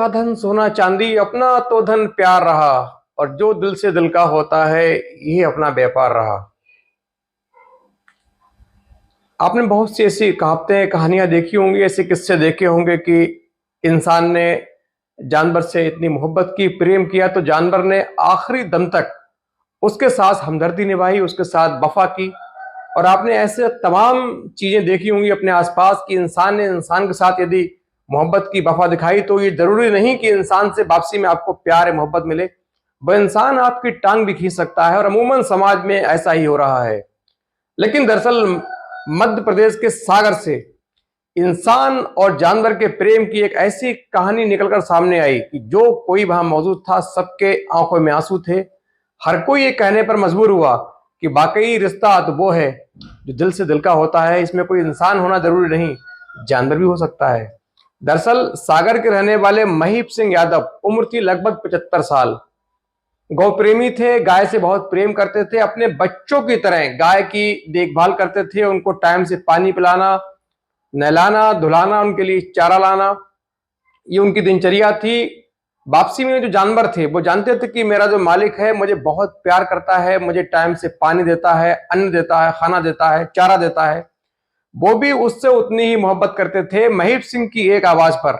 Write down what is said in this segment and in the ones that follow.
का धन सोना चांदी, अपना तो धन प्यार रहा, और जो दिल से दिल का होता है यही अपना व्यापार रहा। आपने बहुत सी ऐसी कहावतें कहानियां देखी होंगी, ऐसे किस्से देखे होंगे कि इंसान ने जानवर से इतनी मोहब्बत की, प्रेम किया, तो जानवर ने आखिरी दम तक उसके साथ हमदर्दी निभाई, उसके साथ वफा की। और आपने ऐसे तमाम चीजें देखी होंगी अपने आसपास कि इंसान ने इंसान के साथ यदि मोहब्बत की, वफा दिखाई, तो ये जरूरी नहीं कि इंसान से वापसी में आपको प्यार या मोहब्बत मिले, वह इंसान आपकी टांग भी खींच सकता है। और अमूमन समाज में ऐसा ही हो रहा है। लेकिन दरअसल मध्य प्रदेश के सागर से इंसान और जानवर के प्रेम की एक ऐसी कहानी निकलकर सामने आई कि जो कोई वहां मौजूद था सबके आंखों में आंसू थे। हर कोई ये कहने पर मजबूर हुआ कि वाकई रिश्ता तो वो है जो दिल से दिल का होता है, इसमें कोई इंसान होना जरूरी नहीं, जानवर भी हो सकता है। दरअसल सागर के रहने वाले महीप सिंह यादव, उम्र थी लगभग 75 साल, गौ प्रेमी थे, गाय से बहुत प्रेम करते थे, अपने बच्चों की तरह गाय की देखभाल करते थे, उनको टाइम से पानी पिलाना, नहलाना, धुलाना, उनके लिए चारा लाना, ये उनकी दिनचर्या थी। वापसी में जो जानवर थे वो जानते थे कि मेरा जो मालिक है मुझे बहुत प्यार करता है, मुझे टाइम से पानी देता है, अन्न देता है, खाना देता है, चारा देता है। वो भी उससे उतनी ही मोहब्बत करते थे। महीप सिंह की एक आवाज पर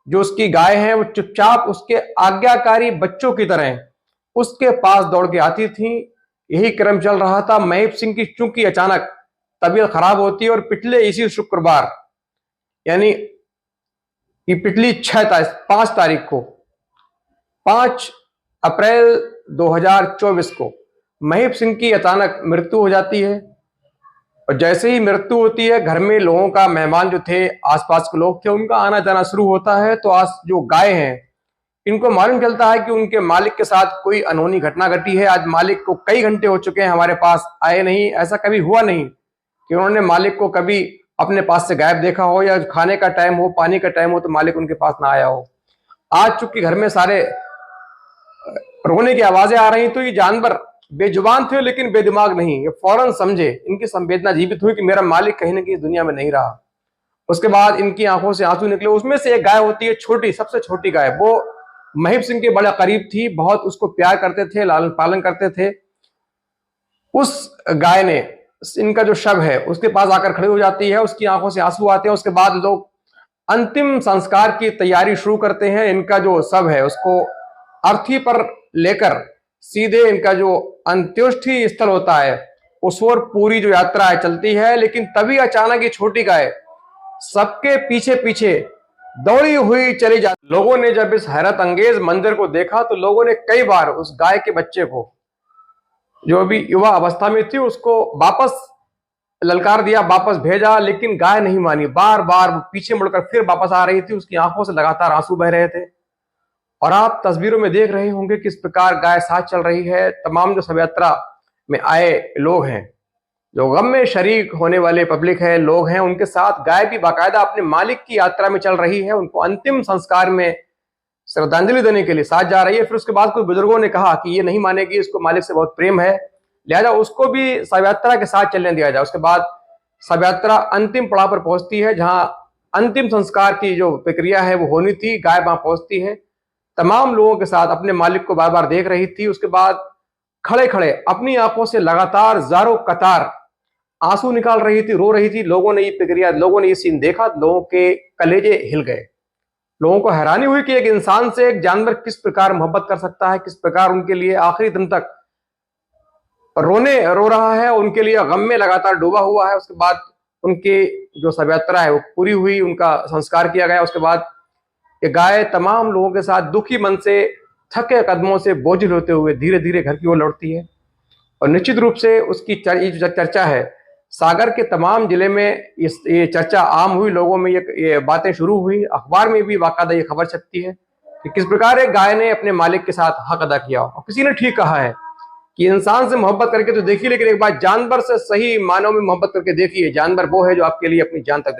जो उसकी गाय है वो चुपचाप उसके आज्ञाकारी बच्चों की तरह उसके पास दौड़ के आती थी। यही क्रम चल रहा था। महीप सिंह की चूंकि अचानक तबीयत खराब होती है और पिछले इसी शुक्रवार, यानी कि पिछली 5 तारीख को, 5 अप्रैल 2024 को महीप सिंह की अचानक मृत्यु हो जाती है। और जैसे ही मृत्यु होती है, घर में लोगों का, मेहमान जो थे, आसपास के लोग थे, उनका आना जाना शुरू होता है। तो आज जो गाय हैं, इनको मालूम चलता है कि उनके मालिक के साथ कोई अनहोनी घटना घटी है। आज मालिक को कई घंटे हो चुके हैं हमारे पास आए नहीं। ऐसा कभी हुआ नहीं कि उन्होंने मालिक को कभी अपने पास से गायब देखा हो, या खाने का टाइम हो, पानी का टाइम हो तो मालिक उनके पास ना आया हो। आज चूंकि घर में सारे रोने की आवाजें आ रही, तो ये जानवर बेजुबान थे लेकिन बेदिमाग नहीं, ये फौरन समझे, इनकी संवेदना जीवित हुई कि मेरा मालिक कहीं ना कहीं दुनिया में नहीं रहा। उसके बाद इनकी आंखों से आंसू निकले। उसमें से एक गाय होती है छोटी, सबसे छोटी गाय, वो महीप सिंह के बड़ा करीब थी, बहुत उसको प्यार करते थे, लालन पालन करते थे। उस गाय ने इनका जो शव है उसके पास आकर खड़ी हो जाती है, उसकी आंखों से आंसू आते हैं। उसके बाद लोग अंतिम संस्कार की तैयारी शुरू करते हैं। इनका जो शव है उसको अर्थी पर लेकर सीधे इनका जो अंत्येष्टि स्थल होता है उस ओर पूरी जो यात्रा है चलती है। लेकिन तभी अचानक ये छोटी गाय सबके पीछे पीछे दौड़ी हुई चली जाती। लोगों ने जब इस हैरत अंगेज मंजर को देखा तो लोगों ने कई बार उस गाय के बच्चे को, जो अभी युवा अवस्था में थी, उसको वापस ललकार दिया, वापस भेजा, लेकिन गाय नहीं मानी। बार बार पीछे मुड़कर फिर वापस आ रही थी, उसकी आंखों से लगातार आंसू बह रहे थे। और आप तस्वीरों में देख रहे होंगे किस प्रकार गाय साथ चल रही है। तमाम जो शव यात्रा में आए लोग हैं, जो गम में शरीक होने वाले पब्लिक है, लोग हैं, उनके साथ गाय भी बाकायदा अपने मालिक की यात्रा में चल रही है, उनको अंतिम संस्कार में श्रद्धांजलि देने के लिए साथ जा रही है। फिर उसके बाद कुछ बुजुर्गों ने कहा कि ये नहीं मानेगी, इसको मालिक से बहुत प्रेम है, लिहाजा उसको भी शव यात्रा के साथ चलने दिया जाए। उसके बाद शव यात्रा अंतिम पड़ाव पर पहुंचती है, जहां अंतिम संस्कार की जो प्रक्रिया है वो होनी थी। गाय वहां पहुंचती है, तमाम लोगों के साथ अपने मालिक को बार बार देख रही थी। उसके बाद खड़े खड़े अपनी आंखों से लगातार जारो कतार आंसू निकाल रही थी, रो रही थी। लोगों ने ये प्रक्रिया, लोगों ने ये सीन देखा, लोगों के कलेजे हिल गए। लोगों को हैरानी हुई कि एक इंसान से एक जानवर किस प्रकार मोहब्बत कर सकता है, किस प्रकार उनके लिए आखिरी दिन तक रो रहा है, उनके लिए गम में लगातार डूबा हुआ है। उसके बाद उनकी जो शव यात्रा है वो पूरी हुई, उनका संस्कार किया गया। उसके बाद ये गाय तमाम लोगों के साथ दुखी मन से, थके कदमों से बोझिल होते हुए धीरे धीरे घर की ओर लौटती है। और निश्चित रूप से उसकी जो चर्चा है, सागर के तमाम जिले में ये चर्चा आम हुई, लोगों में ये बातें शुरू हुई। अखबार में भी बाकायदा ये खबर छपती है कि किस प्रकार एक गाय ने अपने मालिक के साथ हक अदा किया। और किसी ने ठीक कहा है कि इंसान से मोहब्बत करके तो देखिए, लेकिन एक बार जानवर से सही मानव में मोहब्बत करके देखिए। जानवर वो है जो आपके लिए अपनी जान तक